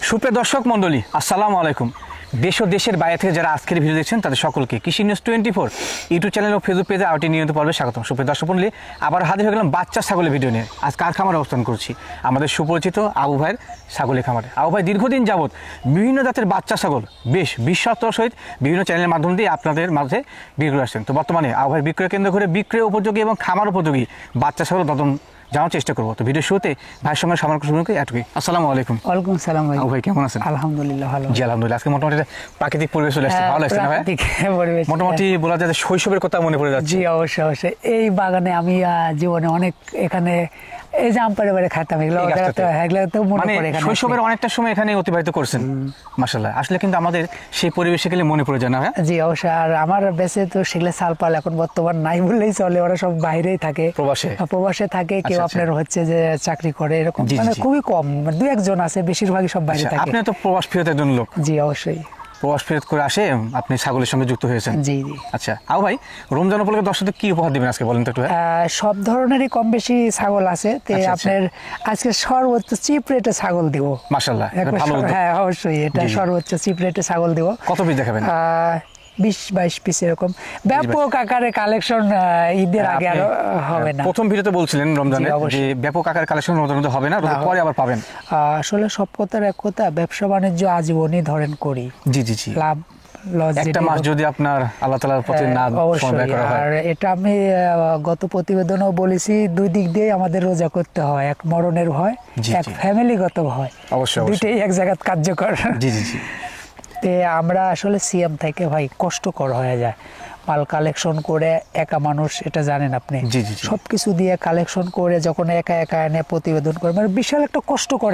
সুপ্রিয় দর্শক মণ্ডলী, আসসালামু আলাইকুম। দেশ ও দেশের বাইরে থেকে যারা আজকের ভিডিও দেখছেন তাদের সকলকে কৃষি নিউজ 24 ইউটিউব চ্যানেল ও ফেসবুক পেজে আরটি নিয়মিত পর্বে স্বাগতম। সুপ্রিয় দর্শক মণ্ডলী, আবার হাজির হয়ে গেলাম বাচ্চা ছাগলের ভিডিও নিয়ে। আজ কার খামারে অবস্থান করছি? আমাদের সুপরিচিত আবু ভাইয়ের ছাগলের খামারে। আবু ভাই দীর্ঘদিন যাবত বিভিন্ন জাতের বাচ্চা ছাগল বেশ বিশ্বস্তর সহিত বিভিন্ন চ্যানেলের মাধ্যম দিয়ে আপনাদের মাঝে বিক্রি করে আসছেন। তো বর্তমানে আবু ভাইয়ের বিক্রয় কেন্দ্র করে বিক্রয় উপযোগী এবং খামার উপযোগী বাচ্চা ছাগল দদন জানার চেষ্টা করবো। তো ভিডিও শুরুতে ভাইয়ের সঙ্গে সবার শুরু করি এটুকুই। আসসালামু আলাইকুম। ওয়ালাইকুম সালাম ভাই। আবু ভাই কেমন আছেন? আলহামদুলিল্লাহ ভালো। জি আলহামদুলিল্লাহ। আজকে মোটামুটি প্রাকৃতিক পরিবেশ চলে আসছে, ভালো লাগছে না ভাই? পরিবেশ মোটামুটি বলা যায় শৈশবের কথা মনে পড়ে যাচ্ছে। জি অবশ্যই অবশ্যই। এই বাগানে আমি জীবনে অনেক এখানে এই যে আমপাড়ে বাড়ি খাইতাম, এগুলো তো মনে পড়ে। শৈশবের অনেকটা সময় এখানে অতিবাহিত করছেন, মাশাআল্লাহ। আসলে কিন্তু আমাদের সেই পরিবেশে গেলে মনে পড়ে যায় না ভাই? জি অবশ্যই। আর আমার বেঁচে তো সেগুলো সালপাল এখন বর্তমান নাই বললেই চলে, ওরা সব বাইরেই থাকে, প্রবাসে থাকে। কেউ আপনার হচ্ছে যে চাকরি করে, এরকম মানে খুবই কম, দু একজন আছে, বেশিরভাগই সব বাইরে থাকে। আপনি তো প্রবাস ফেরত একজন লোক। জি অবশ্যই। প্রবাস ফেরত করে আসে আপনি ছাগলের সঙ্গে যুক্ত হয়েছেন। জি জি। আচ্ছা আবু ভাই, রমজান উপলক্ষে দর্শকদের কি উপহার দিবেন আজকে বলেন তো একটু? সব ধরনেরই কম বেশি ছাগল আছে। তো আপনার আজকে সর্বোচ্চ চিপ রেটে ছাগল দিব। মাশাআল্লাহ, হ্যাঁ অবশ্যই, এটা সর্বোচ্চ চিপ রেটে ছাগল দিব। কত পিস দেখাবেন? 20-22 পিস এরকম ব্যাপক আকারে কালেকশন ঈদের আগে আর হবে না। প্রথম ভিডিওতে বলছিলেন রমজানে যে ব্যাপক আকারে কালেকশন রমজানে হবে না, পরে আবার পাবেন। আসলে সব কথার এক কথা, ব্যবসা বাণিজ্য আজীবনই ধরেন করি। জি জি জি। লাভ লস একটা মাস যদি আপনার আল্লাহ তাআলার প্রতি না সময় করা হয়। আর এটা আমি গত প্রতিবেদনও বলেছি, দুই দিক দিয়ে আমাদের রোজা করতে হয়, এক মরণের ভয়, এক ফ্যামিলিগত ভয়। অবশ্যই দুইটাই এক জায়গায় কার্যকর। জি জি জি। তে আমরা আসলে সিএম থেকে ভাই কষ্টকর হয়ে যায় মাল কালেকশন করে, একা মানুষ, এটা জানেন আপনি। সবকিছু দিয়ে কালেকশন করে যখন একা একা এনে প্রতিবেদন করে, মানে বিশাল একটা কষ্টকর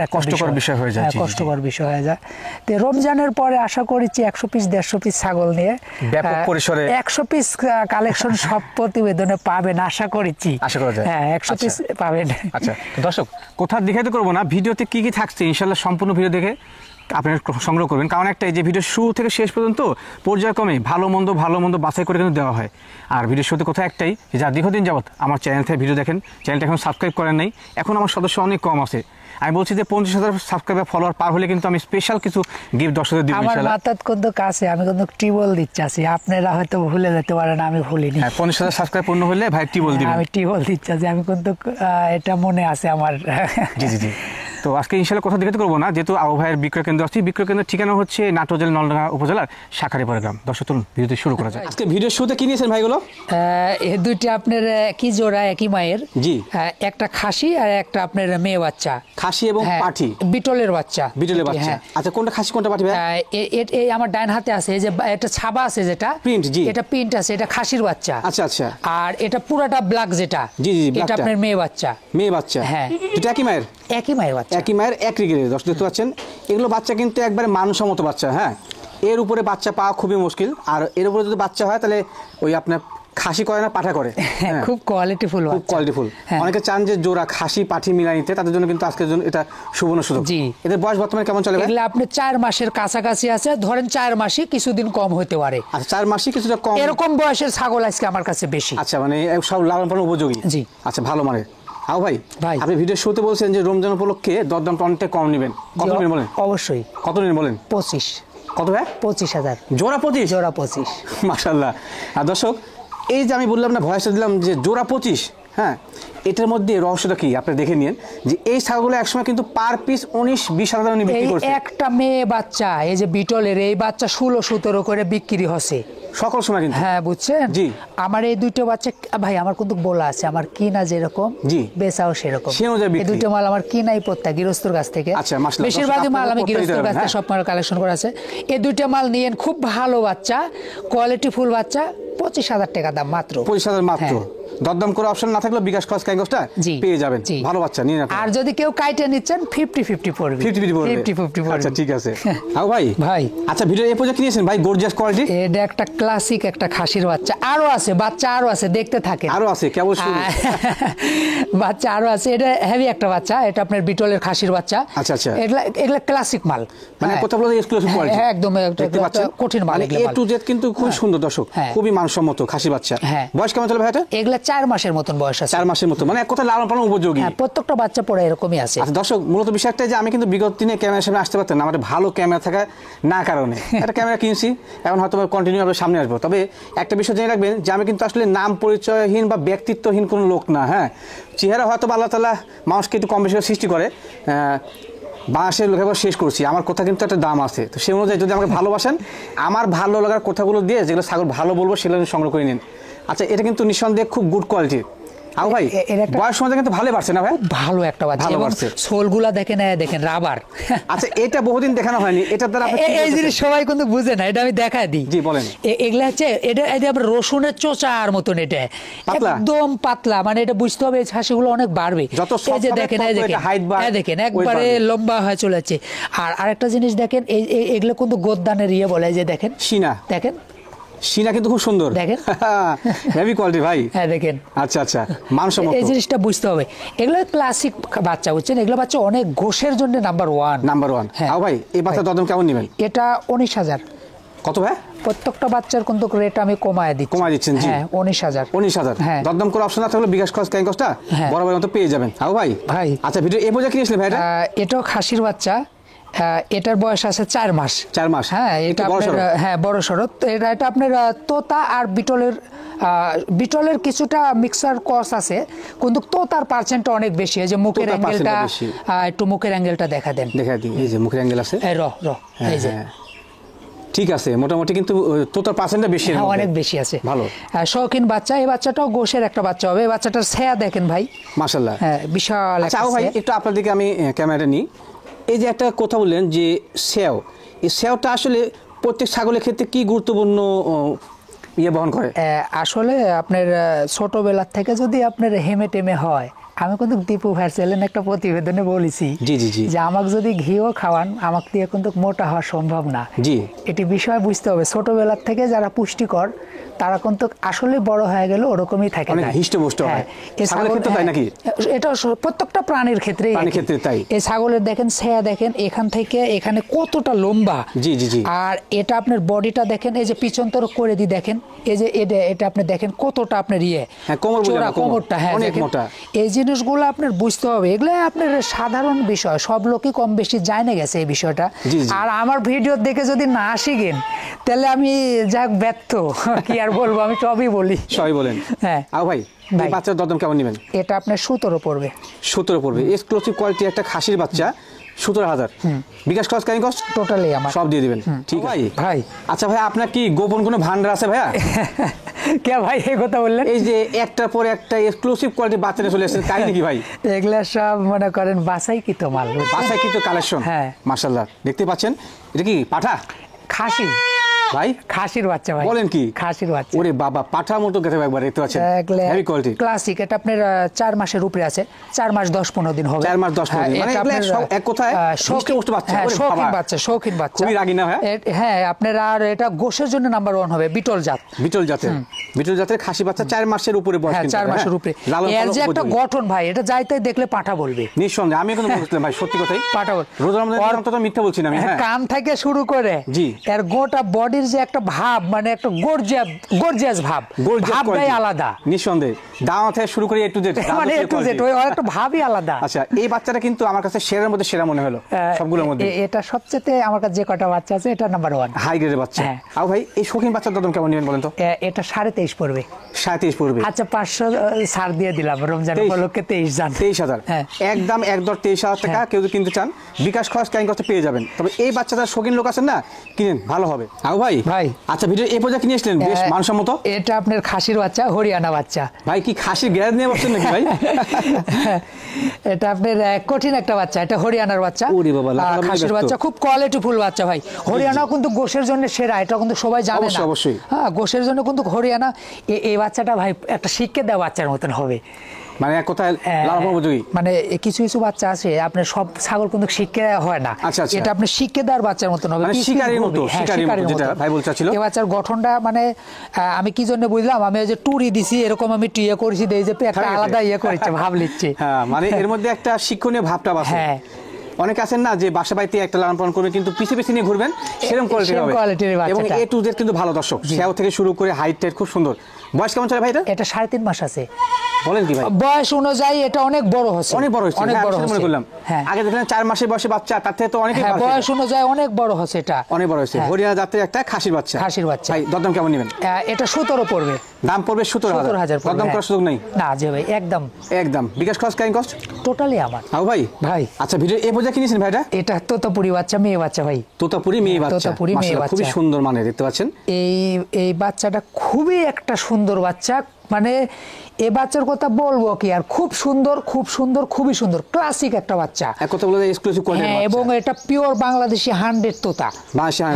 বিষয় হয়ে যায়। কষ্টকর বিষয় হয়ে যায়। তো রমজানের পরে আশা করেছি 100 পিস 150 পিস ছাগল নিয়ে ব্যাপক পরিসরে 100 পিস কালেকশন সব প্রতিবেদনে পাবেন আশা করেছি। আশা করা যায়। হ্যাঁ 100 পিস পাবেন। আচ্ছা দর্শক, কোথাও দেখাতে করবো না, ভিডিওতে কি কি থাকছে ইনশাআল্লাহ সম্পূর্ণ ভিডিও দেখে আপনারা সংগ্রহ করবেন। কারণ একটা, এই যে ভিডিও শুরু থেকে শেষ পর্যন্ত পর্যায়ক্রমে ভালো মন্দ বাছাই করে কিন্তু দেওয়া হয়। আর ভিডিও শুরুতে কথা একটাই, যে যা দীর্ঘদিন যাবত আমার চ্যানেল থেকে ভিডিও দেখেন, চ্যানেলটা এখন সাবস্ক্রাইব করেন নাই, এখন আমার সদস্য অনেক কম আছে। আমি বলছি যে 50,000 সাবস্ক্রাইবার ফলোয়ার পার হলে কিন্তু আমি স্পেশাল কিছু গিফট দর্শকদের দিব। আমার মাথাত কিন্তু কাছে, আমি কিন্তু টিবল দিচ্ছি, আপনারা হয়তো ভুলে যেতে পারেন, আমি ভুলিনি। 50,000 সাবস্ক্রাইব পূর্ণ হলে ভাই টিবল দিবেন। আমি টিবল দিচ্ছি, আমি কিন্তু এটা মনে আছে আমার। জি জি জি। তো আজকে ইনশাআল্লাহ কথা দেখাতে করবো না, যেহেতু আবু ভাইয়ের বিক্রয় কেন্দ্র আছে। বিক্রয় কেন্দ্রের ঠিকানা হচ্ছে নাটোর জেলা নলডাঙ্গা উপজেলার শাখারীপাড়া গ্রাম। দর্শক চলুন ভিডিওতে শুরু করা যায়। আজকে ভিডিও শুরুতে কি নিয়েছেন ভাইগুলো? এই দুইটা আপনার কি জোড়া, একই মায়ের। জি। একটা খাসি আর একটা আপনার মেয়ে বাচ্চা। খাসি এবং পাঠি, বিটলের বাচ্চা। বিটলের বাচ্চা। আচ্ছা, কোনটা খাসি কোনটা পাঠি ভাই? এই আমার ডান হাতে আছে, এই যে এটা ছাবা আছে, যেটা প্রিন্ট। জি, এটা প্রিন্ট আছে, এটা খাসির বাচ্চা। আচ্ছা আচ্ছা। আর এটা পুরাটা ব্ল্যাক, যেটা জি জি, এটা আপনার মেয়ে বাচ্চা। মেয়ে বাচ্চা, হ্যাঁ। এটা একই মায়ের? একই মায়ের বাচ্চা, একই মায়ের, একই গ্রেড। দর্শক দেখতে পাচ্ছেন, এগুলো বাচ্চা কিন্তু একবারে মানসম্মত বাচ্চা। হ্যাঁ, এর উপরে বাচ্চা পাওয়া খুবই মুশকিল। আর এর উপরে যদি বাচ্চা হয় তাহলে ওই আপনার খাসি করে না পাঠা করে, খুব কোয়ালিটিফুল। অনেকে চান যে জোড়া খাসি পাঠি মিলাই নিতে, তাদের জন্য কিন্তু আজকের জন্য এটা সুবর্ণ সুযোগ। জি। এদের বয়স বর্তমানে কেমন চলে? এগুলো আপনি 4 মাসের কাছাকাছি আছে, ধরেন 4 মাসে কিছুদিন কম হতে পারে। আচ্ছা, 4 মাসে কিছুটা কম, এরকম বয়সের ছাগল আজকে আমার কাছে বেশি। আচ্ছা, মানে সব লালন পালন উপযোগী। জি। আচ্ছা, ভালো মানে। আও ভাই, আপনি ভিডিও শুরুতে বলছেন যে রমজান উপলক্ষে দরদামটা অনেকটা কম নেবেন। কত নেবেন বলেন? অবশ্যই। কত নেবেন বলেন? 25। কত ভাই? 25,000 জোড়া? 25 জোড়া 25। মাশাআল্লাহ। আর দর্শক, এই যে আমি বললাম না, ভয়েসটা দিলাম যে জোড়া 25, হ্যাঁ, এটার মধ্যে রহস্যটা কি আপনি দেখে নিন। যে এই ছাগলগুলো একসময় কিন্তু পার পিস 19-20 হাজার টাকা বিক্রি করছে। একটা মেয়ে বাচ্চা, এই যে বিটলের এই বাচ্চা 16-17 করে বিক্রি হচ্ছে সকল সময় কিন্তু। হ্যাঁ, বুঝছেন? জি। আমার এই দুইটা বাচ্চা ভাই, আমার কিন্তু বলা আছে, আমার কিনা যেরকম জি বেচাও সেরকম। এই দুইটা মাল আমার কিনাই প্রত্যেক গৃহস্থর কাছ থেকে। আচ্ছা, মাশাআল্লাহ। বেশিরভাগই মাল আমি গৃহস্থর কাছ থেকে সব মাল কালেকশন করা আছে। এই দুইটা মাল নিয়েন, খুব ভালো বাচ্চা, কোয়ালিটি ফুল বাচ্চা, 25,000 টাকা দাম মাত্র। 25,000 মাত্র। দরদাম করে অপশন না থাকলে বিকাশ খরচ কাগজটা পেয়ে যাবেন। ভালো বাচ্চা নিয়ে রাখুন। আর যদি কেউ কাইটে নিচ্ছেন 50-50 পড়বে। 50-50 পড়বে। আচ্ছা, ঠিক আছে। আও ভাই, আচ্ছা, ভিডিও এই পর্যন্ত নিয়েছেন ভাই, গর্জিয়াস কোয়ালিটি। এটা একটা ক্লাসিক, একটা খাসির বাচ্চা। আরো আছে বাচ্চা, আরো আছে, দেখতে থাকে। আরো আছে, কেবল শুরু। বাচ্চা আরো আছে। এটা হেভি একটা বাচ্চা, এটা আপনার বিটলের খাসির বাচ্চা। আচ্ছা আচ্ছা। এগুলা ক্লাসিক মাল, মানে কথা বলতে এক্সক্লুসিভ কোয়ালিটি। একদম কঠিন মাল। এ টু জেড কিন্তু খুব সুন্দর দর্শক, খুবই মানসম্মত খাসি বাচ্চা। বয়স কেমন চলে ভাই এটা? এগুলা 4 মাসের মতন বয়স আছে। 4 মাসের মতো, মানে এক কথা লালন পালন উপযোগী। হ্যাঁ, প্রত্যেকটা বাচ্চা পড়ে এরকমই আছে। আচ্ছা দর্শক, মূলত বিষয়টা যে আমি কিন্তু বিগত দিনে ক্যামেরার সামনে আসতে পারতাম না, আমার ভালো ক্যামেরা থাকা না কারণে একটা ক্যামেরা কিনছি, এখন হয়তো কন্টিনিউ ভাবে সামনে আসবো। তবে একটা বিষয় জেনে রাখবেন যে আমি কিন্তু আসলে নাম পরিচয়হীন বা ব্যক্তিত্বহীন কোনো লোক না। হ্যাঁ, চেহারা হয়তো আল্লাহ তাআলা মানুষকে একটু কম বেশি সৃষ্টি করে, বাংলাদেশের লেখাপড়া শেষ করছি, আমার কথা কিন্তু একটা দাম আছে। তো সেই অনুযায়ী যদি আমাকে ভালোবাসেন, আমার ভালো লাগার কথাগুলো দিয়ে যেগুলো ছাগল ভালো বলবো সেগুলো সংগ্রহ করে নিন। আচ্ছা, এটা কিন্তু নিঃসন্দেহে খুব গুড কোয়ালিটির। আও ভাই, বয়স সময় কিন্তু ভালো বাড়ছে না ভাই? ভালো একটা বাচ্চা, এবং সোলগুলা দেখেন, দেখেন রাবার। আচ্ছা, এটা বহুদিন দেখানো হয়নি, এটার দ্বারা এই জিনিস সবাই কিন্তু বুঝে না, এটা আমি দেখাই দিই। জি বলেন। এগুলা হচ্ছে এটা রসুনের চোচার মতন, এটা একদম পাতলা, মানে এটা বুঝতে হবে এই ছাসিগুলো অনেক বাড়বে। এই যে দেখেন, দেখেন একবারে লম্বা হয়ে চলেছে। আর আরেকটা জিনিস দেখেন, এগুলো কিন্তু গোদ্দানের বলে, যে দেখেন সিনা, দেখেন সিনা কিন্তু খুব সুন্দর, দেখেন হেভি কোয়ালিটি ভাই। হ্যাঁ দেখেন। আচ্ছা আচ্ছা, মানসম্মত, এই জিনিসটা বুঝতে হবে। এগুলো ক্লাসিক বাচ্চা, বুঝছেন? এগুলো বাচ্চা অনেক গোশের জন্য নাম্বার ওয়ান। হ্যাঁ ভাই, এই বাচ্চা দরদাম কেমন নেবেন? এটা 19,000। কত ভাই? প্রত্যেকটা বাচ্চার কিন্তু রেট আমি কমায় দিচ্ছেন। জি, হ্যাঁ 19,000। হ্যাঁ, দরদাম করে অপশন না থাকলে বিকাশ খরচ ক্যাং কস্টটা বরাবর মতো পেয়ে যাবেন। ভাই আচ্ছা, ভিডিও এই বোঝা কিনেছিলেন ভাই? এটাও খাসির বাচ্চা, এটার বয়স আছে 4 মাস। 4 মাস, হ্যাঁ, এটা আপনার বড় সড়ো। এটা আপনার তোতা আর বিটলের কিছুটা মিক্সার কস আছে, কিন্তু তোতার পার্সেন্টটা অনেক বেশি। এই যে মুখের অ্যাঙ্গেলটা, একটু মুখের অ্যাঙ্গেলটা দেখা দেন। এই যে মুখের অ্যাঙ্গেল আছে, এই যে ঠিক আছে, মোটামুটি কিন্তু তোতার পার্সেন্টটা বেশি, অনেক বেশি আছে। ভালো শৌখিন বাচ্চা। এই বাচ্চাটাও গোশের একটা বাচ্চা হবে। এই বাচ্চাটার ছায়া দেখেন ভাই, মাশাআল্লাহ, হ্যাঁ বিশাল। আচ্ছা ভাই, একটু আপনার দিকে আমি ক্যামেরাটা নিই। এই যে একটা কথা বললেন যে সেও, এই সেওটা আসলে প্রত্যেক ছাগলের ক্ষেত্রে কি গুরুত্বপূর্ণ বহন করে? আসলে আপনার ছোটবেলার থেকে যদি আপনার হেমে টেমে হয়, আমি কিন্তু দীপু ভাইয়ের চ্যানেলে একটা প্রতিবেদনে বলেছি যে আমাকে যদি ঘিও খাওয়ান, আমাকে দিয়ে কিন্তু মোটা হওয়া সম্ভব না। জি, এটি বিষয় বুঝতে হবে। ছোটবেলার থেকে যারা পুষ্টিকর, তারা কিন্তু আসলে বড় হয়ে গেল ওরকমই থাকে, অনেক হিষ্টপুষ্ট হয়। ছাগলের ক্ষেত্রে তাই নাকি? এটা প্রত্যেকটা প্রাণীর ক্ষেত্রে তাই। এই ছাগলের দেখেন ছায়া দেখেন, এখান থেকে এখানে কতটা লম্বা। জি জি জি। আর এটা আপনার বডিটা দেখেন, এই যে পিছন তরফ করে দি দেখেন, এই যে এটা আপনি দেখেন কতটা আপনার কোমরটা, হ্যাঁ অনেক মোটা। এই জিনিসগুলো আপনার বুঝতে হবে। এগুলো আপনার সাধারণ বিষয়, সব লোকই কম বেশি জানে গেছে এই বিষয়টা। আর আমার ভিডিও দেখে যদি না শিখেন, তাহলে আমি যাক ব্যর্থ, কি আর বলবো, আমি সবই বলেন। হ্যাঁ ভাই, এই বাচ্চার দরদাম কেমন নেবেন? এটা আপনার 17 পড়বে। 17 পড়বে। এক্সক্লুসিভ কোয়ালিটি একটা খাসির বাচ্চা, 17,000। বিকাশ খরচ ক্যারিং কস্ট টোটালি আমার সব দিয়ে দিবেন। ঠিক ভাই। আচ্ছা ভাই, আপনার কি গোপন কোনো ভান্ডার আছে ভাইয়া? কে ভাই এই কথা বললেন? এই যে একটার পর একটা এক্সক্লুসিভ কোয়ালিটি বাচ্চা নিয়ে চলে এসেছেন, কাহিনী কি ভাই? এগুলা সব মনে করেন বাছাইকৃত মাল, বাছাইকৃত কালেকশন। হ্যাঁ মাশাআল্লাহ, দেখতে পাচ্ছেন। এটা কি পাঠা? খাসি ভাই, খাসির বাচ্চা ভাই। বলেন কি? খাসির বাচ্চা। ওরে বাবা, পাঠার মতো গেছে একবার, দেখতে পাচ্ছেন হেভি কোয়ালিটি, ক্লাসিক। এটা আপনার 4 মাসের উপরে আছে, 4 মাস 10-15 দিন হবে। 4 মাস 10-15 দিন, মানে এটা এক কথায় শৌখিন বাচ্চা। শৌখিন বাচ্চা, খুবই রাগী না? হ্যাঁ আপনার। আর এটা গোশের জন্য নাম্বার 1 হবে, বিটল জাতের খাসি বাচ্চা, 4 মাসের উপরে বয়স। হ্যাঁ 4 মাসের উপরে। এর যে একটা গঠন ভাই, এটা যাইতে দেখলে পাঠা বলবে নিঃসন্দেহে। আমি এখন বলছিলাম ভাই, সত্যি কথাই পাঠা বল। রোজা রমজানের কথা মিথ্যা বলছি না আমি। কান থেকে শুরু করে জি, এর গোটা বডির যে একটা ভাব, মানে একটা গর্জিয়াস ভাবটাই আলাদা নিঃসন্দেহে। দাম থেকে শুরু করে একটু মানে একটু ওই একটা ভাবই আলাদা। আচ্ছা, এই বাচ্চাটা কিন্তু আমার কাছে সেরার মধ্যে সেরা মনে হলো সবগুলোর মধ্যে। এটা সবচেয়ে আমার কাছে যে কটা বাচ্চা আছে, এটা নাম্বার 1 হাই গ্রেডের বাচ্চা। আর ভাই, এই শৌখিন বাচ্চার দাম কেমন নেবেন বলেন তো? এটা 23.5 পড়বে। 27 পড়বে। আচ্ছা 500 ছাড় দিয়ে দিলাম, রমজান উপলক্ষে 23,000। একদম 23,000 টাকা। কেউ যদি কিনতে চান, বিকাশ খরচ ক্যারিং করতে পেয়ে যাবেন। তবে এই বাচ্চাটা শৌখিন লোক আছেন না, কিনেন, ভালো হবে। ভাই আচ্ছা, ভিডিও এই পর্যায়ে কিনে আসলেন, বেশ মানসম্মত। এটা আপনার খাসির বাচ্চা, হরিয়ানা বাচ্চা। ভাই কি খাসির গ্যাস নিয়ে বসছেন নাকি ভাই? এটা আপনার কঠিন একটা বাচ্চা, এটা হরিয়ানার বাচ্চা। খাসির বাচ্চা, খুব কোয়ালিটিফুল বাচ্চা ভাই। হরিয়ানা কিন্তু গোশের জন্য সেরা, এটা কিন্তু সবাই জানে না। অবশ্যই। হ্যাঁ, গোশের জন্য কিন্তু হরিয়ানা। এই বাচ্চাটা ভাই একটা শিক্ষা দেওয়া বাচ্চার মতন হবে, মানে এক কথায় মানে কিছু কিছু বাচ্চা আছে আপনার, সব ছাগল কিন্তু শিক্ষা হয় না। এটা আপনি শিক্ষা দেওয়ার বাচ্চার মতন হবে, শিকারীর মতো। এই বাচ্চার গঠনটা মানে আমি কি জন্য বুঝলাম, আমি ওই যে টুরি দিছি এরকম, আমি টুইয়ে করেছি, এই যে একটা আলাদা করেছে, ভাব লিখছে। হ্যাঁ, মানে এর মধ্যে একটা শিক্ষণীয় ভাবটা আছে। হ্যাঁ, অনেকে আছেন না যে বাসা বাড়িতে একটা লালন পালন করবেন, কিন্তু পিছে পিছে নিয়ে ঘুরবেন, সেরকম কোয়ালিটির হবে। এবং A to Z কিন্তু ভালো দর্শক, সেও থেকে শুরু করে হাইট টাইট খুব সুন্দর। বয়স কেমন চলে ভাই এটা? এটা 3.5 মাস আছে। বলেন কি ভাই? বয়স অনুযায়ী এটা অনেক বড় হচ্ছে, অনেক বড় হচ্ছে, অনেক বড় মনে করলাম। হ্যাঁ, আগে দেখলেন 4 মাসের বয়সে বাচ্চা, তার থেকে তো অনেক বয়স অনুযায়ী অনেক বড় হচ্ছে, এটা অনেক বড় হচ্ছে। হরিয়ানা জাতের একটা খাসির বাচ্চা। খাসির বাচ্চা ভাই দরদাম কেমন নেবেন? এটা 17 পড়বে। দাম পড়বে 17,000। দরদাম করার সুযোগ নেই না জি ভাই, একদম একদম। বিকাশ খরচ ক্যারিং কস্ট টোটালি আমার। ভাই ভাই আচ্ছা, ভিডিও এই পর্যায়ে কিনেছেন ভাই? এটা তোতাপুরি বাচ্চা, মেয়ে বাচ্চা ভাই। তোতাপুরি মেয়ে বাচ্চা, তোতাপুরি মেয়ে বাচ্চা, খুবই সুন্দর মানে দেখতে পাচ্ছেন। এই বাচ্চাটা খুবই একটা সুন্দর বাচ্চা, মানে এই বাচ্চার কথা বলবো কি আর, খুব সুন্দর, খুব সুন্দর, খুবই সুন্দর, ক্লাসিক একটা বাচ্চা। এক কথা বলে এক্সক্লুসিভ কোয়ালিটি। হ্যাঁ, এবং এটা পিওর বাংলাদেশি 100 তোতা।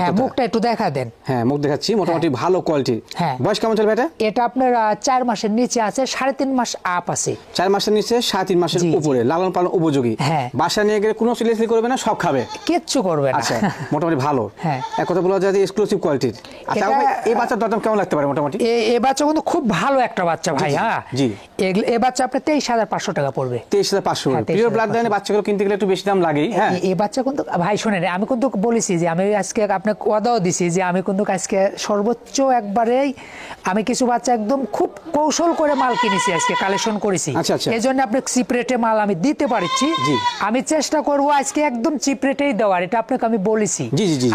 হ্যাঁ, মুখটা একটু দেখা দেন। হ্যাঁ, মুখ দেখাচ্ছি, মোটামুটি ভালো কোয়ালিটি। হ্যাঁ, বয়স কেমন চলবে এটা? এটা আপনার 4 মাসের নিচে আছে, 3.5 মাস আপ আছে। 4 মাসের নিচে, 3.5 মাসের উপরে, লালন পালন উপযোগী। হ্যাঁ, বাসা নিয়ে গেলে কোনো সিলিসলি করবে না, সব খাবে, কিচ্ছু করবে না। আচ্ছা, মোটামুটি ভালো। হ্যাঁ, এক কথা বলা যায় এক্সক্লুসিভ কোয়ালিটির। আচ্ছা ভাই, এই বাচ্চার দাম কেমন লাগতে পারে মোটামুটি? এই বাচ্চা কিন্তু খুব ভালো একটা বাচ্চা ভাই। হ্যাঁ জি, এই বাচ্চা আপনার 23,500 টাকা পড়বে। 23,500। পিওর ব্লাড লাইনের বাচ্চাগুলো কিনতে গেলে একটু বেশি দাম লাগেই। হ্যাঁ, এই বাচ্চা কিন্তু ভাই শুনেন, আমি কিন্তু বলেছি যে আমি আজকে আপনাকে ওয়াদাও দিছি যে আমি কিন্তু আজকে সর্বোচ্চ একবারেই আমি কিছু বাচ্চা একদম খুব কৌশল করে মাল কিনেছি, আজকে কালেকশন করেছি। এই জন্য আপনাকে চিপ রেটে মাল আমি দিতে পারছি। আমি চেষ্টা করব আজকে একদম চিপ রেটেই দেওয়ার, এটা আপনাকে আমি বলেছি।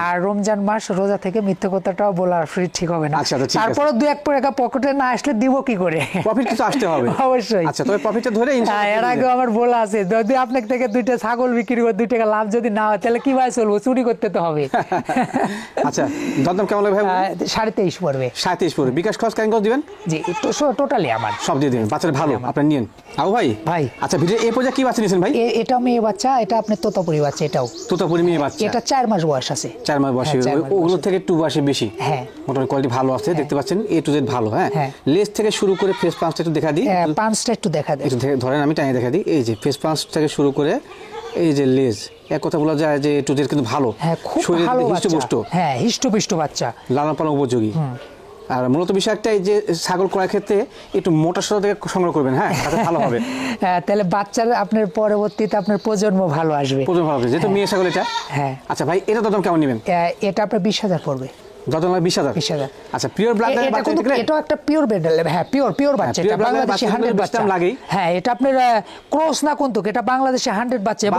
আর রমজান মাস, রোজা থেকে মিথ্যে কথাটাও বলা ঠিক হবে না। তারপরে 2-1 টাকা পকেটে না আসলে দিব কি করে? প্রফিট কিছু আসতে হবে অবশ্যই। আচ্ছা, তবে প্রফিটটা ধরে ইনশাআল্লাহ। এর আগে আমার বলা আছে, যদি আপনার থেকে 2টা ছাগল বিক্রি করে 2 টাকা লাভ যদি না হয়, তাহলে কিভাবে চলবো? চুরি করতে তো হবে। আচ্ছা, দাম কেমন লাগবে ভাই? 23.5 পড়বে। 27 পড়বে। বিকাশ খরচ ক্যারিং কস্ট দিবেন? জি, টোটালি আমার। সব দিয়ে দিবেন। বাচ্চাটা ভালো, আপনি নিন। ভাই আচ্ছা, ভিডিও এই পর্যায়ে কি বাচ্চা নিয়েছেন ভাই? এটা মেয়ে বাচ্চা, এটা আপনার তোতাপুরি বাচ্চা। এটাও তোতাপুরি মেয়ে বাচ্চা। এটা 4 মাস বয়স আছে। 4 মাস বয়সে, ওগুলো থেকে একটু বয়সে বেশি। হ্যাঁ, মোটামুটি কোয়ালিটি ভালো আছে, দেখতে পাচ্ছেন। এ টু জেড ভালো। হ্যাঁ, লেজ থেকে শুরু করে ফেস পাঁচটা একটু দেখা দিই। পাঁচটা একটু দেখা দিই, একটু ধরেন, আমি টানিয়ে দেখা দিই। এই যে ফেস পাঁচ থেকে শুরু করে এই যে লেজ, এক কথা বলা যায় যে এ টু জেড কিন্তু ভালো। হ্যাঁ, খুব ভালো হিষ্টপুষ্ট। হ্যাঁ, হিষ্টপুষ্ট বাচ্চা, লালন পালন উপযোগী। আর মূলত বিষয় একটা, এই যে ছাগল করার ক্ষেত্রে একটু মোটা সোটা থেকে সংগ্রহ করবেন। হ্যাঁ, তাতে ভালো হবে। তাহলে বাচ্চার আপনার পরবর্তীতে আপনার প্রজন্ম ভালো আসবে। প্রজন্ম ভালো হবে, যেহেতু মেয়ে ছাগল এটা। হ্যাঁ। আচ্ছা ভাই, এটা দাম কেমন নেবেন? এটা আপনার 20,000 পড়বে। 20,000। আচ্ছা, পিওর ব্লাড লাইনের বাচ্চা দেখলে এটা একটা পিওর ব্লাড। হ্যাঁ, পিওর বাচ্চা, এটা বাংলাদেশি 100 বাচ্চা লাগেই। হ্যাঁ, এটা আপনার ক্রস না, কিন্তু এটা বাংলাদেশি 100 বাচ্চা এবং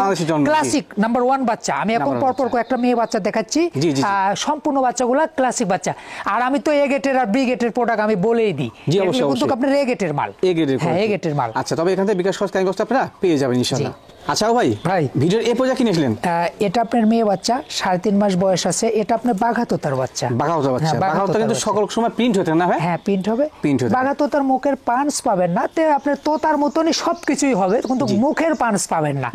ক্লাসিক নাম্বার 1 বাচ্চা। আমি এখন পরপর একটা মেয়ে বাচ্চা দেখাচ্ছি, সম্পূর্ণ বাচ্চাগুলো ক্লাসিক বাচ্চা। আর আমি তো এ গেটের আর বি গেটের প্রোডাক্ট আমি বলেই দিই, কিন্তু আপনার এ গেটের মাল। হ্যাঁ, এ গেটের মাল। আচ্ছা, তবে এখান থেকে বিকাশ খরচ ক্যারিং কস্ট আপনারা পেয়ে যাবেন ইনশাআল্লাহ। আচ্ছা ভাই ভিডিওর এই পর্যায়ে কিনেছিলেন? এটা আপনার মেয়ে বাচ্চা, 3.5 মাস বয়স আছে। এটা আপনার বাঘাতোতার বাচ্চা। বাঘাতোতা কিন্তু সকল সময় প্রিন্ট হতে না ভাই? হ্যাঁ, প্রিন্ট হবে। বাঘাতোতার মুখের পাঞ্চ পাবেন না, তে আপনার তোতার মতনই সবকিছুই হবে, কিন্তু মুখের পাঞ্চ পাবেন না।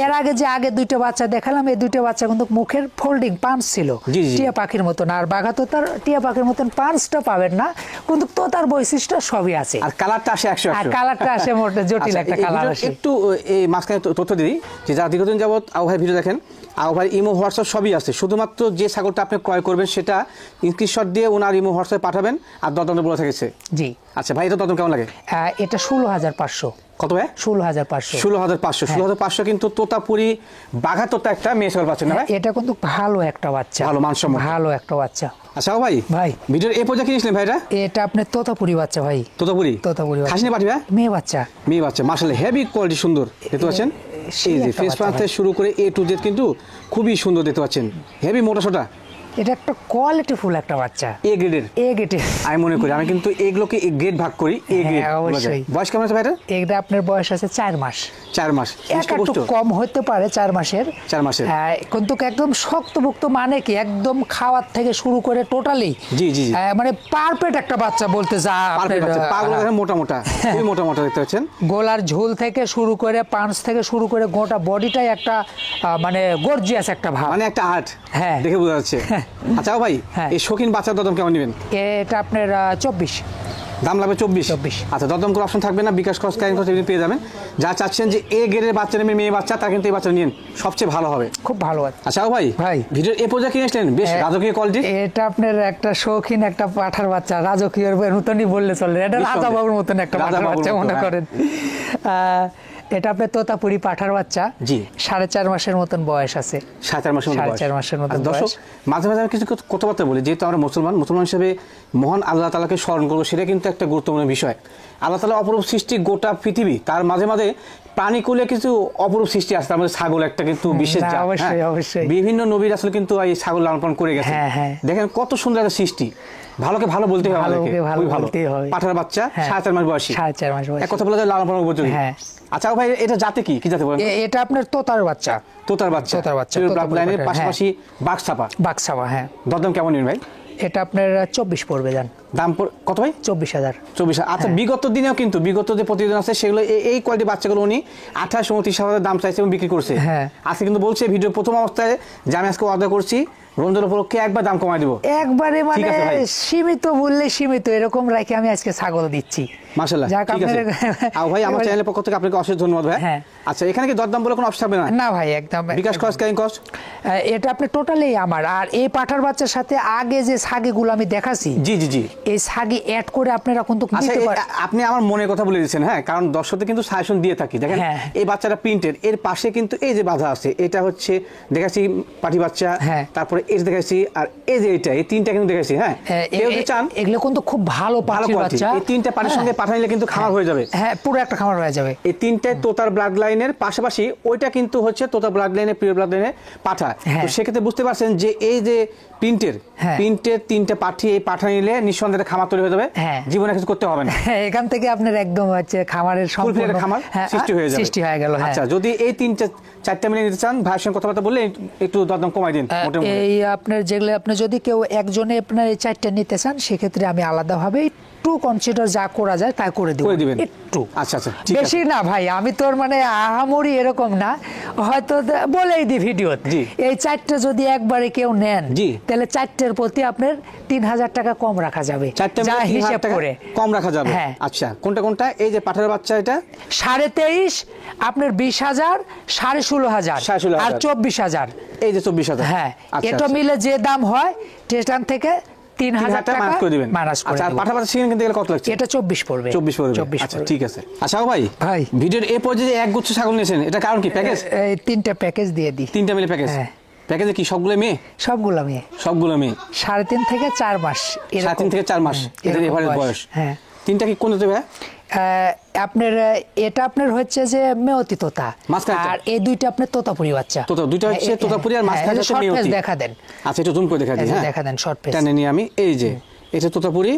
এর আগে যে 2টা বাচ্চা দেখালাম, এই 2টা বাচ্চা কিন্তু মুখের ফোল্ডিং পাঞ্চ ছিল টিয়া পাখির মতন। আর বাঘাতোতার টিয়া পাখির মতন পাঞ্চটা পাবেন না, কিন্তু তোতার বৈশিষ্ট্য সবই আছে। আর কালারটা আসে 100। আর কালারটা আসে মোটে জটিল একটা কালার আসে। একটু এই মাঝখানে তথ্য দিই যে যারা দীর্ঘদিন যাবত ভাই ভিডিও দেখেন, ভাই ইমো হোয়াটসঅ্যাপ সবই আছে। শুধুমাত্র যে ছাগলটা আপনি ক্রয় করবেন সেটা স্ক্রিনশট দিয়ে ওনার ইমো হোয়াটসঅ্যাপে পাঠাবেন, আর দরদাম বলে থাকেছে। জি। আচ্ছা ভাই, এটা দরদাম কেমন লাগে? এটা 16,500। কত ভাই? 16,500। 16,500 কিন্তু তোতাপুরি বাঘাতোতা একটা মেয়ে ছাগল পাচ্ছেন না ভাই? এটা কিন্তু ভালো একটা বাচ্চা, ভালো মানসম্মত, ভালো একটা বাচ্চা। আচ্ছা ভাই ভিডিওর এই পর্যায়ে কিনেছিলেন ভাই? এটা আপনার তোতাপুরি বাচ্চা ভাই। তোতাপুরি খাসি না পাঠি ভাই? মেয়ে বাচ্চা মাশাআল্লাহ, হেভি কোয়ালিটি, সুন্দর দেখতে পাচ্ছেন। এই যে ফেস পাঁচ থেকে শুরু করে এ টু জেড কিন্তু খুবই সুন্দর দেখতে পাচ্ছেন, হেভি মোটা সোটা। এটা একটা কোয়ালিটি ফুল একটা বাচ্চা, এ গ্রেডের। আমি মনে করি, আমি কিন্তু এগুলোকে গ্রেড ভাগ করি। এ গ্রেড অবশ্যই। বয়স কেমন আছে ভাইটা? এটা আপনার বয়স আছে 4 মাস। 4 মাস একটু কম হতে পারে, 4 মাসের। কিন্তু একদম শক্তভুক্ত, মানে কি একদম খাওয়ার থেকে শুরু করে টোটালি মানে পারফেক্ট একটা বাচ্চা বলতে যা। পাগুলো মোটা মোটা, খুবই মোটা মোটা দেখতে পাচ্ছেন। গোলার ঝোল থেকে শুরু করে পাঁচ থেকে শুরু করে গোটা বডিটাই একটা মানে গর্জিয়াস একটা ভাব, মানে একটা আর্ট। হ্যাঁ, দেখে বোঝা যাচ্ছে। আচ্ছা ভাই, এই শৌখিন বাচ্চার দাম কেমন নেবেন? এটা আপনার 24 দাম লাগবে। 24। আচ্ছা, দরদাম করে অপশন থাকবে না, বিকাশ খরচ ক্যারিং কস্ট পেয়ে যাবেন। যা চাচ্ছেন যে এ গ্রেডের বাচ্চা নেবেন, মেয়ে বাচ্চা, তার কিন্তু এই বাচ্চা নিন, সবচেয়ে ভালো হবে, খুব ভালো। আচ্ছা ভাই ভিডিওর এই পর্যায়ে কিনেছিলেন বেশ রাজকীয় কোয়ালিটি। এটা আপনার একটা শৌখিন একটা পাঠার বাচ্চা, রাজকীয় মতনই বললে চলে। এটা রাজা বাবুর মতন একটা পাঠার বাচ্চা মনে করেন। এটা আপনার তোতাপুরি পাঠার বাচ্চা। জি। 4.5 মাসের মতন বয়স আছে। 4.5 মাসের মতো বয়স। 4.5 মাসের মতন আর দর্শক বয়স। মাঝে মাঝে আমি কিছু কথাবার্তা বলি, যেহেতু আমরা মুসলমান হিসেবে মহান আল্লাহ তাআলাকে স্মরণ করবো, সেটা কিন্তু একটা গুরুত্বপূর্ণ বিষয়। আল্লাহ তাআলা অপরূপ সৃষ্টি গোটা পৃথিবী, তার মাঝে মাঝে প্রাণীকুলে কিছু অপরূপ সৃষ্টি আছে। তার মধ্যে ছাগল একটা কিন্তু বিশেষ জাত। অবশ্যই অবশ্যই। বিভিন্ন নবীর আসলে কিন্তু এই ছাগল লালন পালন করে গেছে। হ্যাঁ। দেখেন কত সুন্দর একটা সৃষ্টি। ভালোকে ভালো বলতে হবে, ভালোকে ভালো বলতেই হবে। পাঠার বাচ্চা 4.5 মাস বয়সী। 4.5 মাস বয়স। এক কথা বলা যায় লালন পালন উপযোগী। হ্যাঁ। আচ্ছা ভাই, এটা জাতে কি জাতে বলেন? এটা আপনার তোতার বাচ্চা। তোতার বাচ্চা। ব্লাড লাইনের পাশাপাশি বাঘছাপা। বাঘছাপা, হ্যাঁ। দরদাম কেমন নিন ভাই? এটা আপনার 24 পড়বে। যান দাম কত ভাই? 24,000। 24,000। আচ্ছা, বিগত দিনেও কিন্তু বিগত যে প্রতিদিন আছে সেগুলো এই কোয়ালিটি বাচ্চাগুলো উনি 28-29,000 দাম চাইছে এবং বিক্রি করছে। হ্যাঁ। আজকে কিন্তু বলছে ভিডিও প্রথম অবস্থায় যে আমি আজকে অর্ডার করছি, রমজান উপলক্ষে একবার দাম কমাই দিব। একবারে ঠিক মানে আছে ভাই। সীমিত মূল্যে সীমিত এরকম রাখে আমি আজকে ছাগল দিচ্ছি। মাশাআল্লাহ, যাক, ঠিক আছে। আর ভাই, আমার চ্যানেলের পক্ষ থেকে আপনাকে অশেষ ধন্যবাদ ভাই। হ্যাঁ। আচ্ছা, এখানে কি দরদাম বলে কোনো অপশন হবে না? না ভাই, একদম। বিকাশ খরচ, ক্যারিং কস্ট এটা আপনি টোটালি আমার। আর এই পাঠার বাচ্চার সাথে আগে যে ছাগিগুলো আমি দেখাচ্ছি, জি, এই ছাগি অ্যাড করে আপনারা কিন্তু আচ্ছা, নিতে পারেন। আপনি আমার মনের কথা বলে দিচ্ছেন। হ্যাঁ, কারণ দর্শকদের কিন্তু সাজেশন দিয়ে থাকি। দেখেন হ্যাঁ। এই বাচ্চাটা প্রিন্টেড, এর পাশে কিন্তু এই যে বাঁধা আছে, এটা হচ্ছে দেখাচ্ছি পাটি বাচ্চা। হ্যাঁ। তারপরে এই যে দেখাচ্ছি, আর এই যে এটা, এই তিনটা কিন্তু দেখাচ্ছি। হ্যাঁ, কেউ যদি চান এগুলো কিন্তু খুব ভালো পাঠির quality, বাচ্চা। এই তিনটা পাটির সঙ্গে পাঠা নিলে কিন্তু খামার হয়ে যাবে। হ্যাঁ, পুরো একটা খামার হয়ে যাবে। এই তিনটায় তোতার ব্লাড লাইনের পাশাপাশি ওইটা কিন্তু হচ্ছে তোতার ব্লাড লাইনের, পিওর ব্লাড লাইনের পাঠা। হ্যাঁ। তো সেক্ষেত্রে বুঝতে পারছেন যে এই যে প্রিন্টের হ্যাঁ। তিনটে পাঠি, এই পাঠা নিলে নিঃসন্দেহে খামার তৈরি হয়ে যাবে। হ্যাঁ। জীবনে কিছু করতে হবে না। এখান থেকে আপনার একদম হচ্ছে খামারের ফুল সম্পূর্ণ ফ্লের খামার সৃষ্টি হয়ে যাবে। সৃষ্টি হয়ে গেল। হ্যাঁ। আচ্ছা, যদি এই চারটা মিলে নিতে চান, ভাইয়ের সঙ্গে কথাবার্তা বললে একটু দরদাম কমাই দিন মোটামুটি। এই আপনার যেগুলো আপনি যদি কেউ একজনে আপনার এই 4টা নিতে চান, সেক্ষেত্রে আমি আলাদাভাবে একটু কনসিডার যা করা যায় তাই করে দিবেন একটু। আচ্ছা, ঠিক আছে। বেশি না ভাই, আমি তোর মানে আহামরি এরকম না, হয়তো বলেই দিই ভিডিও। জি। এই 4টা যদি একবারে কেউ নেন, জি, তাহলে 4টার প্রতি আপনার 3,000 টাকা কম রাখা যাবে। যা হিসাব করে কম রাখা যাবে। হ্যাঁ। আচ্ছা, কোনটা? এই যে পাঠার বাচ্চা, এটা 23,500, আপনার 20,000, 16,500 আর 24,000। এই যে 24,000। হ্যাঁ, আচ্ছা, এটা মিলে যে দাম হয় স্টেশন থেকে 3,000 টাকা মাইনাস করে দিবেন। আচ্ছা, পাঠা বাচ্চা সিজন কিনতে গেলে কত লাগছে? এটা 24 পড়বে। 24 পড়বে। 24 আচ্ছা, পড়বে। ঠিক আছে। আচ্ছা ভাই, ভাই, ভিডিওর এই পর্যায়ে যে একগুচ্ছ ছাগল নিয়েছেন, এটা কারণ কি? প্যাকেজ? এই 3টা প্যাকেজ দিয়ে দিই। 3টা মিলে প্যাকেজ। হ্যাঁ। প্যাকেজে কি সবগুলো মেয়ে? সবগুলো মেয়ে। 3.5 থেকে 4 মাস। 3.5 থেকে 4 মাস এদের এভারেজ বয়স। হ্যাঁ। 3টা কি কোন দেবে? আপনার এটা আপনার হচ্ছে যে মেয়তি তোতা, মাঝখানে আর এই দুইটা আপনার তোতাপুরি বাচ্চা। দুইটা হচ্ছে তোতাপুরি, আর মাঝখানে হচ্ছে মেয়তি। দেখা দেন। আচ্ছা, একটু জুম করে দেখা দিই। হ্যাঁ, দেখা দেন শর্ট পেজ। টানে নিয়ে আমি এই যে এটা তোতাপুরি,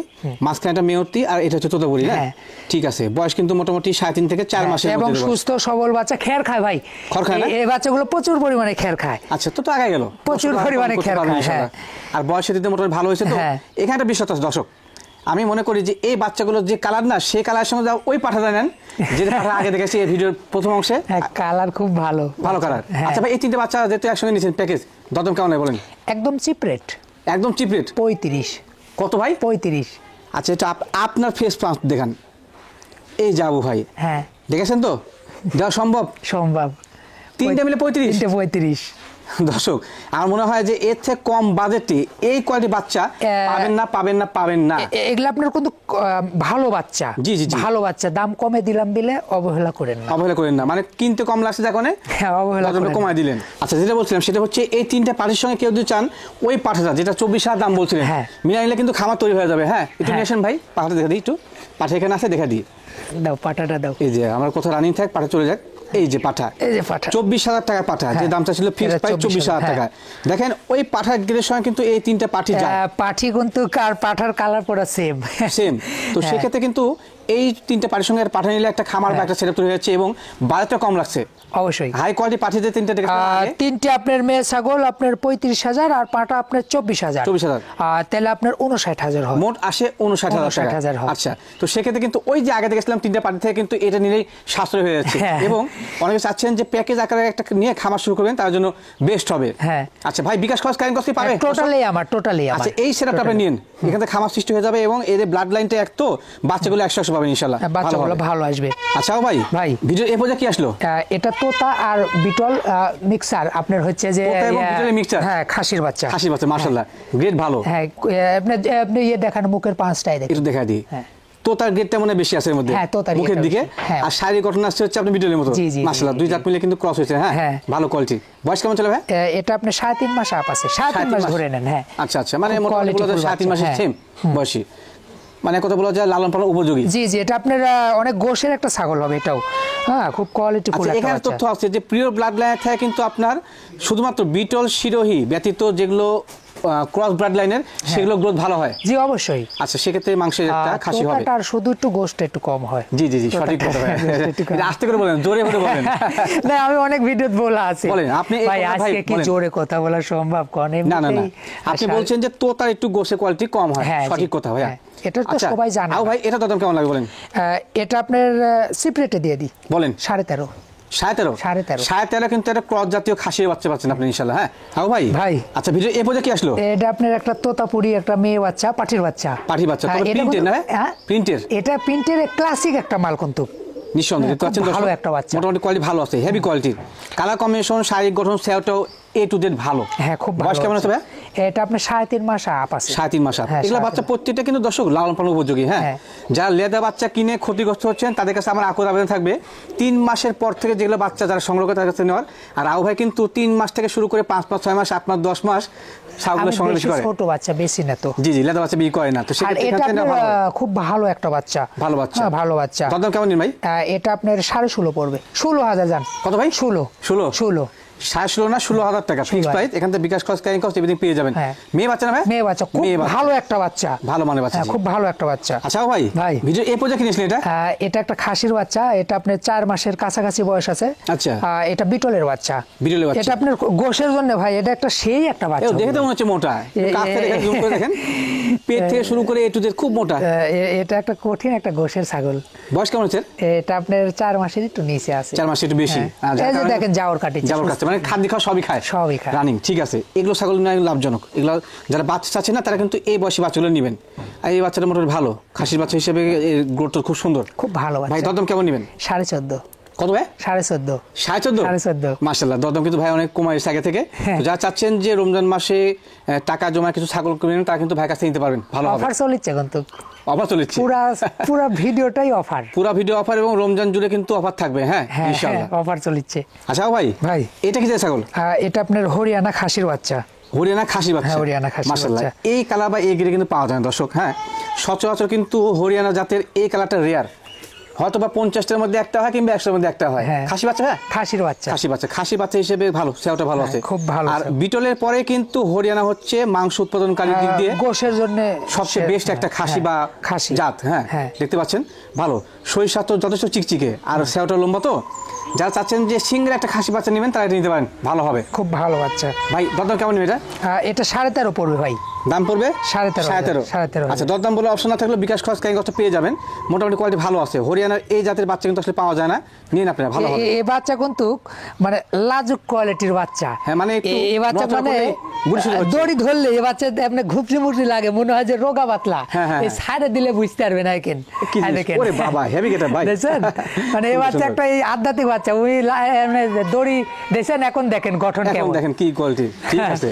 মাঝখানেটা মেয়তি, আর এটা হচ্ছে তোতাপুরি। হ্যাঁ, ঠিক আছে। বয়স কিন্তু মোটামুটি 3.5 থেকে 4 মাসের মধ্যে। এবং সুস্থ সবল বাচ্চা, খের খায় ভাই। খড় খায় না? এই বাচ্চাগুলো প্রচুর পরিমাণে খের খায়। আচ্ছা, তো আগে গেল প্রচুর পরিমাণে খের খায়। হ্যাঁ। আর বয়সের দিতে মোটামুটি ভালো হয়েছে। তো হ্যাঁ। এখানে একটা বিষয় আছে দর্শক, আমি মনে করি যে এই বাচ্চাগুলোর যে কালার না, সেই কালারের সঙ্গে ওই পাঠাটা নেন যে পাঠা আগে দেখেছি এই ভিডিওর প্রথম অংশে। কালার খুব ভালো কালার। হ্যাঁ। আচ্ছা ভাই, এই 3টে বাচ্চা যেহেতু একসঙ্গে নিয়েছেন প্যাকেজ, দরদাম কেমন হয় বলেন? একদম চিপ রেট। একদম চিপ রেট। 35। কত ভাই? 35। আচ্ছা, এটা আপনার ফেস প্লাস দেখান। এই যাবো ভাই। হ্যাঁ, দেখেছেন তো? দেওয়া সম্ভব? 3টে মিলে 35। 35। দর্শক, আমার মনে হয় যে এর থেকে কম বাজেটে এই কোয়ালিটি বাচ্চা পাবেন না। এগুলো আপনার কিন্তু ভালো বাচ্চা। জি। ভালো বাচ্চা, দাম কমে দিলাম বিলে অবহেলা করেন না। মানে কিনতে কম লাগছে দেখনে, অবহেলা কমায় দিলেন। আচ্ছা, যেটা বলছিলাম সেটা হচ্ছে এই 3টা পাঠির সঙ্গে কেউ যদি চান ওই পাঠাটা, যেটা 24,000 দাম বলছিলেন, হ্যাঁ, মিলাই নিলে কিন্তু খামার তৈরি হয়ে যাবে। হ্যাঁ, একটু নিয়ে আসেন ভাই, পাঠাটা দেখা দিই একটু। পাঠা এখানে আছে, দেখা দিই। দাও পাঠাটা দাও। এই যে আমার কোথাও রানিং থাক, পাঠা চলে যাক। এই যে পাঠা, 24,000 টাকা পাঠা, যে দামটা ছিল ফিক্সড প্রাইস 24,000 টাকা। দেখেন ওই পাঠার গ্রেডের সঙ্গে কিন্তু এই 3টা পাঠি যায়। পাঠি কিন্তু পাঠার কালার পুরো সেম। তো সেক্ষেত্রে কিন্তু এই 3টা পাঠির সঙ্গে পাঠা নিলে একটা খামার বা একটা সেটআপ তৈরি হচ্ছে এবং বাজেটটা কম লাগছে। অবশ্যই হাই কোয়ালিটি পাঠিতে 3টা দেখেন। 3টে আপনার মেয়ে ছাগল আপনার 35,000 আর পাঠা আপনার 24,000। তাহলে আপনার 59,000 হয়। মোট আসে 59,000 টাকা। আচ্ছা, তো সেক্ষেত্রে কিন্তু ওই যে আগে দেখেছিলাম 3টা পাঠি থেকে কিন্তু এটা নিলেই সাশ্রয় হয়ে যাচ্ছে। এবং অনেকে চাচ্ছেন যে প্যাকেজ আকারে একটা নিয়ে খামার শুরু করবেন, তার জন্য বেস্ট হবে। হ্যাঁ। আচ্ছা ভাই, বিকাশ খরচ ক্যারিং কস্ট পাবে? টোটালি আমার। আচ্ছা, এই সেটআপটা আপনি নিন, এখান থেকে খামার সৃষ্টি হয়ে যাবে এবং এর ব্লাড লাইনটা এক, তো বাচ্চাগুলো 100 পাবেন ইনশাআল্লাহ। বাচ্চাগুলো ভালো আসবে। আচ্ছা ভাই, ভিডিও এ পর্যায়ে কি আসলো? এটা তোতা আর বিটল মিক্সার আপনার হচ্ছে যে মিক্সার। হ্যাঁ, খাসির বাচ্চা। মাশাআল্লাহ, গ্রেড ভালো। হ্যাঁ, আপনি দেখান মুখের 5টাই দেখেন। একটু দেখা দিই। হ্যাঁ, তোতার গ্রেডটা মনে হয় বেশি আছে এর মধ্যে, হ্যাঁ, তোতার মুখের গ্রেডটা দিকে। বেশি, হ্যাঁ। আর শারীরিক গঠন আসছে হচ্ছে আপনি বিটলের মতো। জি, জি, মাশাআল্লাহ, জি, দুই জি। জাত মিলে কিন্তু ক্রস হয়েছে। হ্যাঁ, হ্যাঁ। ভালো কোয়ালিটি। বয়স কেমন চলে ভাই? এটা আপনি 3.5 মাস আপ আছে, 3.5 মাস ধরে নেন। হ্যাঁ, আচ্ছা আচ্ছা, মানে খুব মোটামুটি বলা যায় quality 3.5 মাসের বাচ্চা, সেম বয়সী, মানে কথা বলা যায় লালন পালন উপযোগী। জি জি, এটা আপনার অনেক গোশের একটা ছাগল হবে এটাও। হ্যাঁ, খুব কোয়ালিটি ফুল আচ্ছা, একটা এখানে বাচ্চা। তথ্য আছে যে প্রিয় ব্লাড লাইন থেকে কিন্তু আপনার শুধুমাত্র বিটল শিরোহী ব্যতীত যেগুলো ক্রস ব্লাড লাইনের সেগুলো গ্রোথ ভালো হয়। জি অবশ্যই। আচ্ছা, সেক্ষেত্রে মাংসের একটা খাসি হবে। তোতাটার শুধু একটু গোশটা একটু কম হয়। জি জি জি, সঠিক কথা ভাই। এটা আস্তে করে বলেন, জোরে করে বলেন। না, আমি অনেক ভিডিও বলা আছে। বলেন, আপনি এই ভাই কথা আজকে কি বলেন। জোরে কথা বলা সম্ভব কোন? না না না, আপনি বলছেন যে তোতার একটু গোশে কোয়ালিটি কম হয়, হ্যাঁ, সঠিক জি, কথা ভাইয়া। হ্যাঁ, এটা তো সবাই জানে। ভাই এটা দাম কেমন লাগে বলেন? এটা আপনার সিপ্রেটে দিয়ে দিই বলেন। 13.5। 13.5 13.5 13.5 কিন্তু একটা ক্রস জাতীয় খাসির বাচ্চা পাচ্ছেন আপনি ইনশাআল্লাহ। হ্যাঁ ভাই ভাই। আচ্ছা, ভিডিও এ পর্যন্ত কি আসলো? এটা আপনার একটা তোতাপুরি, একটা মেয়ে বাচ্চা, পাটির বাচ্চা। পাঠি বাচ্চা, হ্যাঁ, তবে এটা প্রিন্টের কিন্তু- না? হ্যাঁ, প্রিন্টের। এটা প্রিন্টের ক্লাসিক একটা মাল কিন্তু। নিঃসন্দেহে দেখতে পাচ্ছেন খুব দর্শক, ভালো একটা বাচ্চা। মোটামুটি কোয়ালিটি ভালো আছে, হেভি কোয়ালিটির। কালার কম্বিনেশন, শারীরিক গঠন, সেওটাও এ টু জেড ভালো। হ্যাঁ, খুব ভালো। বয়স কেমন আছে ভাই? এটা আপনার 3.5 মাস আপ আছে। 3.5 মাস আপ। হ্যাঁ, এগুলো 3.5 বাচ্চা প্রত্যেকটা কিন্তু দর্শক লালন পালন উপযোগী। হ্যাঁ, হ্যাঁ। যারা লেদা বাচ্চা কিনে ক্ষতিগ্রস্ত হচ্ছেন তাদের কাছে আমার আকুল আবেদন থাকবে 3 মাসের পর থেকে যেগুলো বাচ্চা যারা সংগ্রহ করে তাদের কাছে নেওয়ার। আর আউ ভাই কিন্তু 3 মাস থেকে শুরু করে 5 মাস, 6 মাস, 8 মাস, 10 মাস ছাগলের আমি সংগ্রহ বেশি বেশি করে। ছোট বাচ্চা বেশি না তো। জি জি, লেদা বাচ্চা বিক্রি করে না, তো আর সেক্ষেত্রে এটা এখান থেকে আপনার নেওয়া ভালো। খুব ভালো একটা বাচ্চা। ভালো বাচ্চা। হ্যাঁ, ভালো বাচ্চা। দাম কেমন নিন ভাই? এটা আপনার 16.5 পড়বে। 16,000 জান। কত ভাই? 16 16 16 16 না 16,000 টাকা ফিক্স প্রাইস। এখান থেকে বিকাশ কস্ট, ক্যারিং কস্ট এভরিথিং পেয়ে যাবেন। হ্যাঁ। মেয়ে বাচ্চা না ভাই? মেয়ে বাচ্চা, খুব মেয়ে বাচ্চা। ভালো একটা বাচ্চা। ভালো মানে বাচ্চা। হ্যাঁ, খুব ভালো একটা বাচ্চা। আচ্ছা ভাই, ভাই। ভিডিও এই পর্যন্ত কিনেছিলেন এটা? এটা একটা খাসির বাচ্চা। এটা আপনার 4 মাসের কাছাকাছি বয়স আছে। আচ্ছা। এটা বিটলের বাচ্চা। বিটলের বাচ্চা। এটা আপনার গোশের জন্য ভাই, এটা একটা সেই একটা বাচ্চা। দেখে তো মনে হচ্ছে মোটা। কাছ থেকে দেখেন, জুম করে দেখেন, পেট থেকে শুরু করে এ টু জেড খুব মোটা। এটা একটা কঠিন একটা গোশের ছাগল। বয়স কেমন হচ্ছে? এটা আপনার 4 মাসের একটু নিচে আছে। 4 মাস একটু বেশি। হ্যাঁ। এই যে দেখেন জাওর কাটিছে। যাওয়ার কাছে মানে খাদ্য খাওয়া সবই খায়। সবই খায়। রানিং ঠিক আছে। এগুলো ছাগল নয় লাভজনক। এগুলো যারা বাচ্চা চাচ্ছে না তারা কিন্তু এই বয়সী বাচ্চাগুলো নেবেন। আর এই বাচ্চাটা মোটামুটি ভালো খাসির বাচ্চা হিসেবে, গ্রোথ খুব সুন্দর। খুব ভালো ভাই বাচ্চা। দরদাম কেমন নেবেন? 14.5। কত ভাই? 14.5। 14.5 মাশাআল্লাহ, দরদাম কিন্তু ভাই অনেক কমায় আগে থেকে। হ্যাঁ। তো যারা চাচ্ছেন যে রমজান মাসে টাকা জমা কিছু ছাগল কিনবেন তারা কিন্তু ভাই কাছে নিতে পারবেন, ভালো হবে। অফার চলছে কিন্তু। অফার চলেছে, পুরা ভিডিওটাই অফার। পুরা ভিডিও অফার এবং রমজান জুড়ে কিন্তু অফার থাকবে। হ্যাঁ হ্যাঁ, ইনশাআল্লাহ। অফার চলছে। আচ্ছা ভাই, ভাই। এটা কি ছাগল? এটা আপনার হরিয়ানা খাসির বাচ্চা। হরিয়ানা খাসি বাচ্চা। হ্যাঁ, হরিয়ানা খাসির মাশাআল্লাহ, বাচ্চা। এই কালার বা এই গ্রে কিন্তু পাওয়া যায় না দর্শক। হ্যাঁ, সচরাচর কিন্তু হরিয়ানা জাতের এই কালারটা রেয়ার। হয়তো বা 50টার মধ্যে একটা হয় কিংবা 100টার মধ্যে একটা হয়। হ্যাঁ। খাসি বাচ্চা। হ্যাঁ, খাসির বাচ্চা। খাসি বাচ্চা হিসেবে ভালো, সেওটা ভালো আছে, খুব ভালো। আর বিটলের পরে কিন্তু হরিয়ানা হচ্ছে মাংস উৎপাদনকারী দিক দিয়ে গোশের জন্য সবচেয়ে বেস্ট একটা খাসি বা খাসি জাত। হ্যাঁ, হ্যাঁ। দেখতে পাচ্ছেন ভালো শরীর স্বাস্থ্য যথেষ্ট চিকচিকে, আর সেওটা লম্বা। তো যারা চাচ্ছেন যে সিঙ্গেল একটা খাসি বাচ্চা নেবেন তারা এটা নিতে পারেন, ভালো হবে। খুব ভালো বাচ্চা। ভাই দরদাম কেমন নেবে এটা? এটা 13.5 পড়বে ভাই। দাম পড়বে 13.5। 13.5। আচ্ছা, দরদাম বলে অপশন না থাকলে বিকাশ খরচ ক্যারিং কস্ট পেয়ে যাবেন। মোটামুটি কোয়ালিটি ভালো আছে। হরিয়ানার এই জাতের বাচ্চা কিন্তু আসলে পাওয়া যায় না, নিন আপনারা, ভালো হবে। এই বাচ্চা কিন্তু মানে লাজুক কোয়ালিটির বাচ্চা। হ্যাঁ, মানে একটু এই বাচ্চা নড়াচড়া মানে করলেই গুড়িসুড়ি হচ্ছে। দড়ি ধরলে এই বাচ্চা আপনি ঘুপসি মুপসি লাগে, মনে হয় যে রোগা পাতলা। হ্যাঁ, হ্যাঁ, এই সাইডে দিলে বুঝতে পারবে না। কি জিনিস? ওরে বাবা, হেভি গেটা ভাই। দেখছেন, মানে এই বাচ্চা একটা এই আধ্যাত্মিক বাচ্চা। ওই দড়ি দেখছেন, এখন দেখেন গঠন এখন কেমন। দেখেন কি কোয়ালিটি। ঠিক আছে।